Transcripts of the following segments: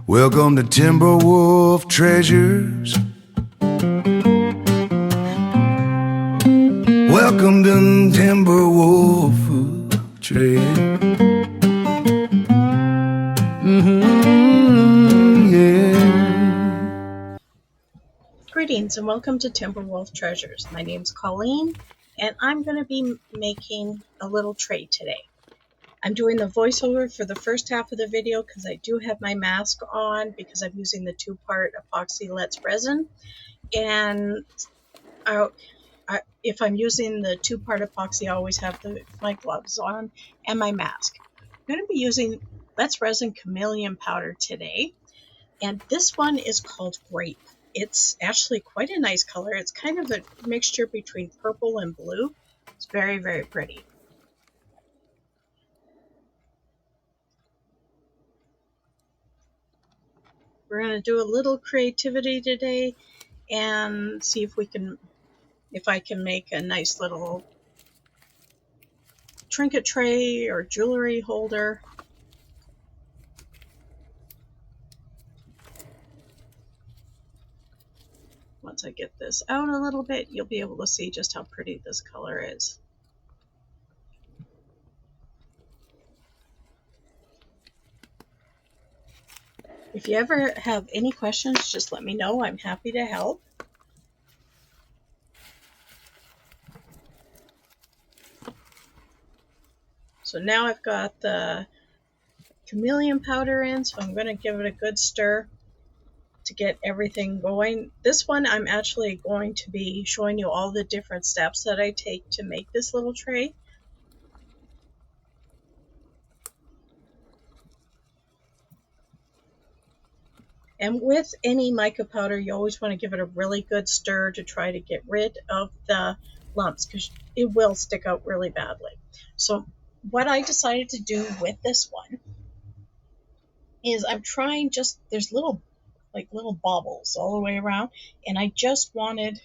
Welcome to Timberwolf Treasures. Welcome to Timberwolf Treasures. Yeah. Greetings and welcome to Timberwolf Treasures. My name's Colleen and I'm going to be making a little tray today. I'm doing the voiceover for the first half of the video because I do have my mask on because I'm using the two-part epoxy Let's Resin. And if I'm using the two-part epoxy, I always have my gloves on and my mask. I'm going to be using Let's Resin Chameleon Powder today. And this one is called Grape. It's actually quite a nice color. It's kind of a mixture between purple and blue. It's very, very pretty. We're going to do a little creativity today and see if I can make a nice little trinket tray or jewelry holder. Once I get this out a little bit, you'll be able to see just how pretty this color is. If you ever have any questions, just let me know. I'm happy to help. So now I've got the chameleon powder in, so I'm going to give it a good stir to get everything going. This one I'm actually going to be showing you all the different steps that I take to make this little tray. And with any mica powder, you always want to give it a really good stir to try to get rid of the lumps because it will stick out really badly. So what I decided to do with this one is I'm trying there's little baubles all the way around, and I just wanted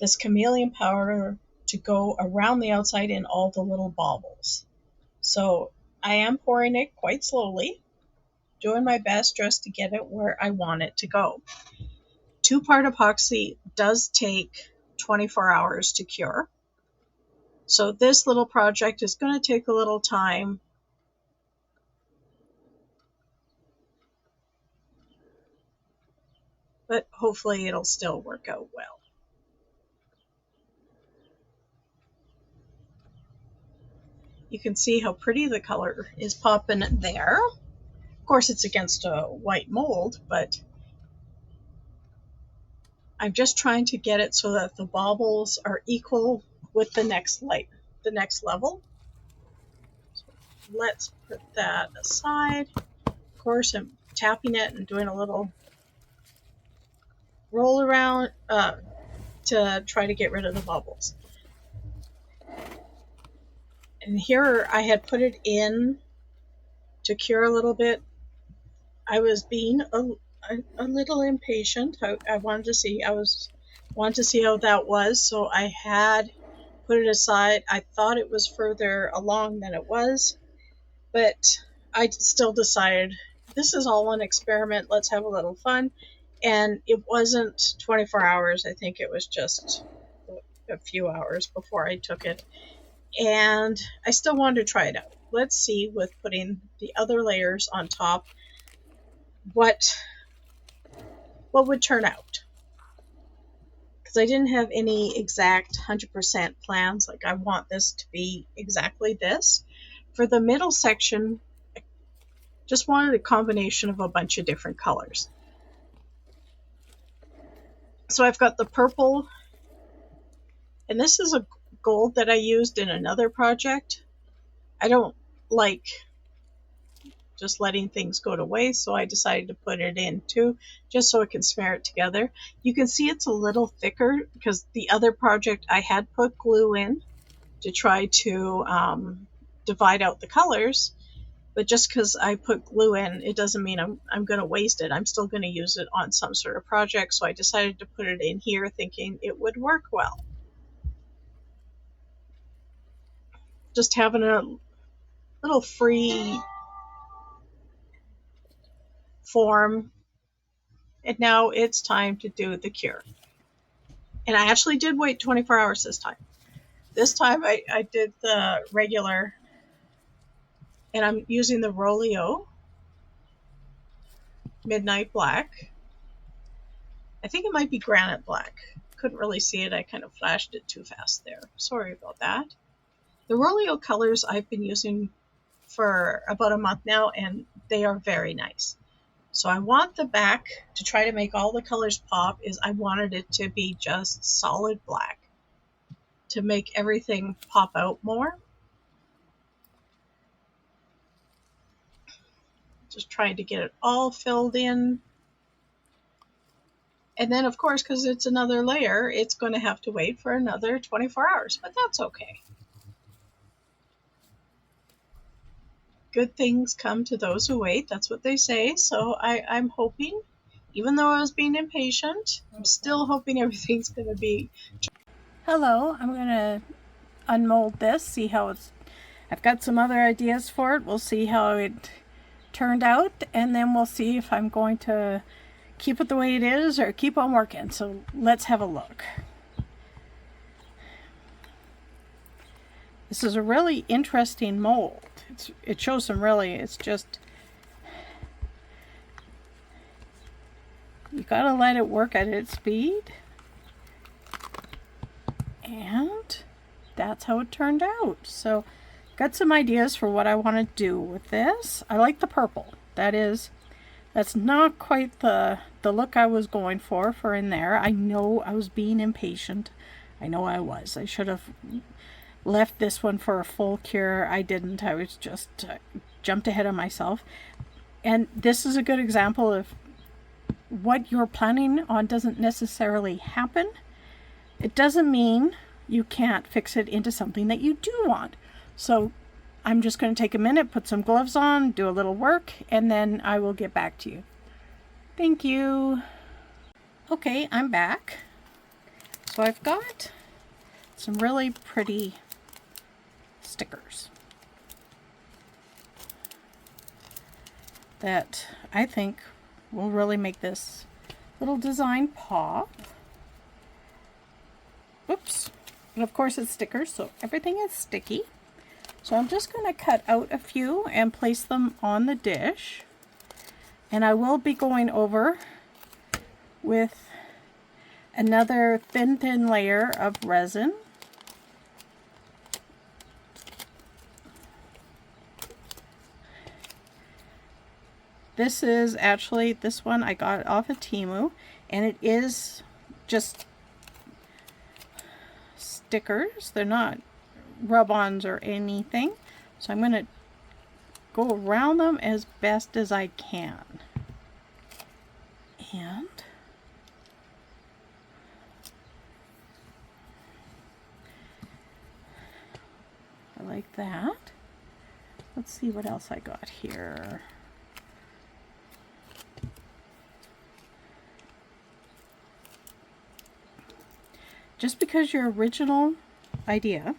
this chameleon powder to go around the outside in all the little baubles. So I am pouring it quite slowly, doing my best just to get it where I want it to go. Two-part epoxy does take 24 hours to cure. So this little project is going to take a little time. But hopefully it'll still work out well. You can see how pretty the color is popping there. Of course, it's against a white mold, but I'm just trying to get it so that the baubles are equal with the next level. So let's put that aside. Of course, I'm tapping it and doing a little roll around to try to get rid of the bubbles. And here I had put it in to cure a little bit. I was being a little impatient. I wanted to see how that was, so I had put it aside. I thought it was further along than it was, but I still decided this is all an experiment. Let's have a little fun. And it wasn't 24 hours. I think it was just a few hours before I took it. And I still wanted to try it out. Let's see, with putting the other layers on top, what would turn out. Because I didn't have any exact 100% plans, like I want this to be exactly this. For the middle section, I just wanted a combination of a bunch of different colors. So I've got the purple, and this is a gold that I used in another project. I don't like just letting things go to waste, so I decided to put it in too, just so it can smear it together. You can see it's a little thicker because the other project I had put glue in to try to divide out the colors, but just because I put glue in, it doesn't mean I'm going to waste it. I'm still going to use it on some sort of project, so I decided to put it in here thinking it would work well. just having a little free form. And now it's time to do the cure. And I actually did wait 24 hours this time. This time I did the regular, and I'm using the Rolio Midnight Black. I think it might be Granite Black. Couldn't really see it. I kind of flashed it too fast there. Sorry about that. The Rolio colors I've been using for about a month now, and they are very nice. So I want the back to try to make all the colors pop. I wanted it to be just solid black to make everything pop out more. Just trying to get it all filled in. And then, of course, because it's another layer, it's going to have to wait for another 24 hours, but that's okay. Good things come to those who wait. That's what they say. So I'm hoping, even though I was being impatient, I'm still hoping everything's going to be. Hello, I'm going to unmold this, see how I've got some other ideas for it. We'll see how it turned out, and then we'll see if I'm going to keep it the way it is or keep on working. So let's have a look. This is a really interesting mold. It shows some it's just, you gotta let it work at its speed. And that's how it turned out. So got some ideas for what I want to do with this. I like the purple. That's not quite the look I was going for in there. I know I was being impatient. I know I was. I should have left this one for a full cure. I didn't. I was just jumped ahead of myself. And this is a good example of what you're planning on doesn't necessarily happen. It doesn't mean you can't fix it into something that you do want. So I'm just going to take a minute, put some gloves on, do a little work, and then I will get back to you. Thank you. Okay, I'm back. So I've got some really pretty stickers that I think will really make this little design pop. Oops. And of course it's stickers, so everything is sticky. So I'm just going to cut out a few and place them on the dish. And I will be going over with another thin layer of resin. This is actually, this one I got off of Temu, and it is just stickers. They're not rub-ons or anything. So I'm going to go around them as best as I can. And I like that. Let's see what else I got here. Just because your original idea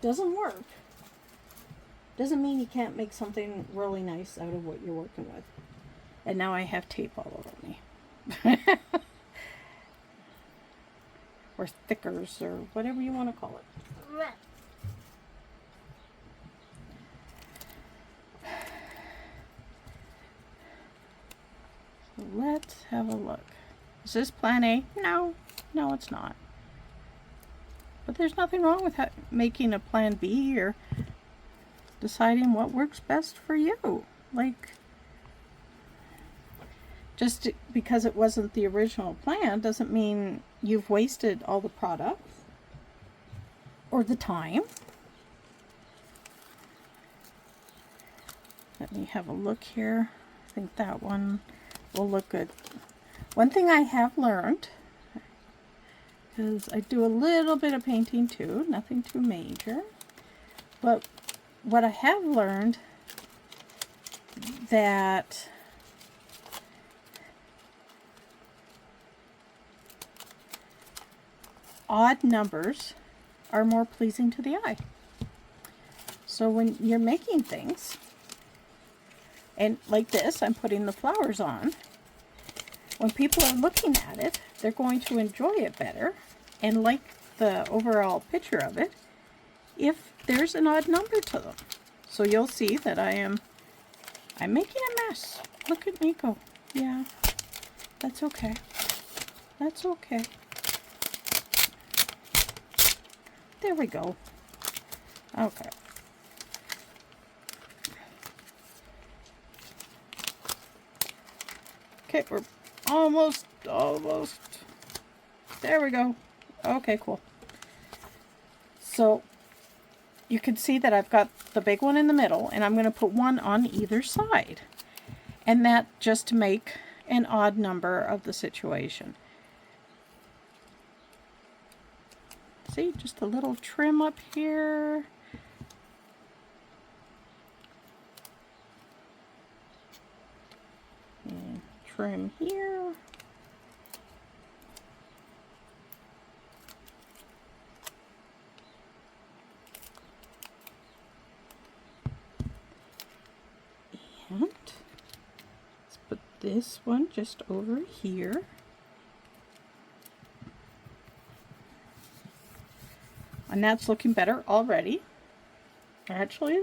doesn't work, doesn't mean you can't make something really nice out of what you're working with. And now I have tape all over me. Or stickers, or whatever you want to call it. So let's have a look. Is this plan A? No, it's not. But there's nothing wrong with making a plan B or deciding what works best for you. Like, just because it wasn't the original plan doesn't mean you've wasted all the products or the time. Let me have a look here. I think that one will look good. One thing I have learned, because I do a little bit of painting too, nothing too major, but what I have learned that odd numbers are more pleasing to the eye. So when you're making things, and like this, I'm putting the flowers on. When people are looking at it, they're going to enjoy it better and like the overall picture of it if there's an odd number to them. So you'll see that I'm making a mess. Look at me go. Yeah, that's okay. That's okay. There we go. Okay. Okay, we're almost. There we go. Okay, cool. So you can see that I've got the big one in the middle, and I'm going to put one on either side. And that just to make an odd number of the situation. See, just a little trim up here. And trim here. And let's put this one just over here. And that's looking better already. Actually,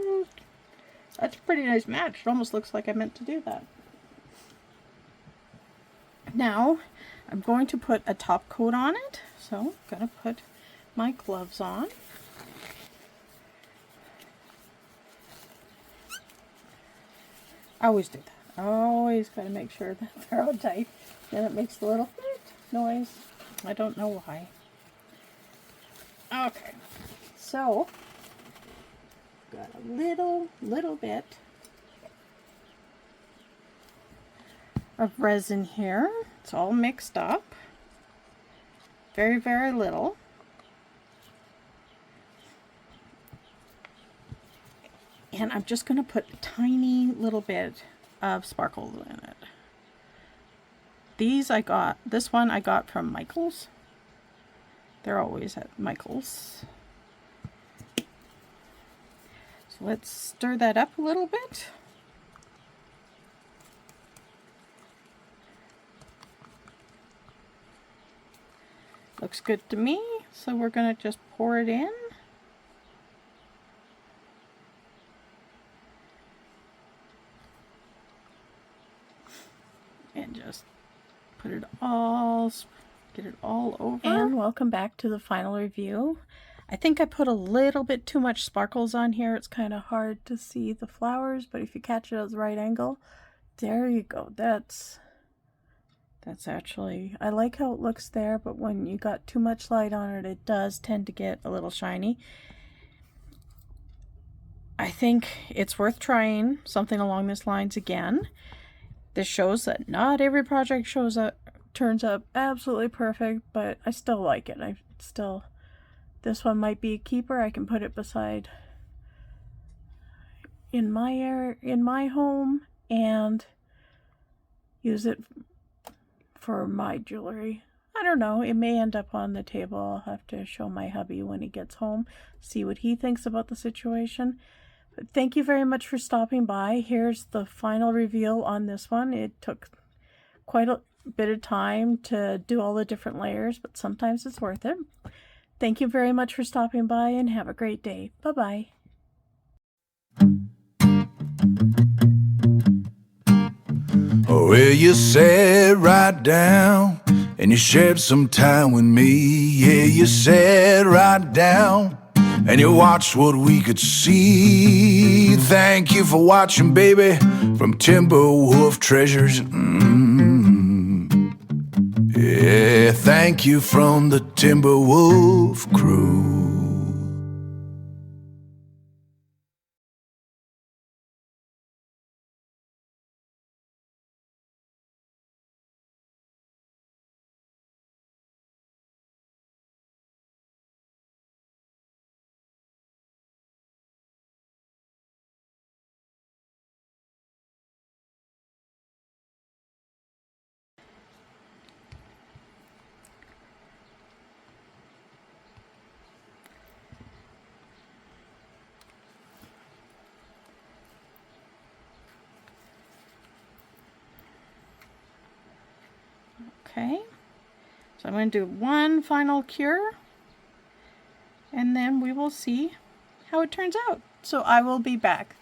that's a pretty nice match. It almost looks like I meant to do that. Now, I'm going to put a top coat on it. So, I'm going to put my gloves on. I always do that. Always got to make sure that they're all tight. Then it makes the little noise. I don't know why. Okay, so got a little bit of resin here. It's all mixed up. Very, very little. And I'm just going to put a tiny little bit of sparkles in it. This one I got from Michael's. They're always at Michael's. So let's stir that up a little bit. Looks good to me. So we're going to just pour it in. And just put it all, get it all over. And welcome back to the final review. I think I put a little bit too much sparkles on here. It's kind of hard to see the flowers, but if you catch it at the right angle, there you go. That's actually, I like how it looks there, but when you got too much light on it, it does tend to get a little shiny. I think it's worth trying something along these lines again. This shows that not every project turns up absolutely perfect, but I still like it. This one might be a keeper. I can put it beside in my home and use it for my jewelry. I don't know. It may end up on the table. I'll have to show my hubby when he gets home, see what he thinks about the situation. But thank you very much for stopping by. Here's the final reveal on this one. It took quite a bit of time to do all the different layers, but sometimes it's worth it. Thank you very much for stopping by and have a great day. Bye-bye. Oh, well, you sat right down and you shared some time with me. Yeah, you sat right down and you watched what we could see. Thank you for watching, baby, from Timberwolf Treasures. Yeah, thank you from the Timberwolf crew. Okay, so I'm going to do one final cure, and then we will see how it turns out. So I will be back.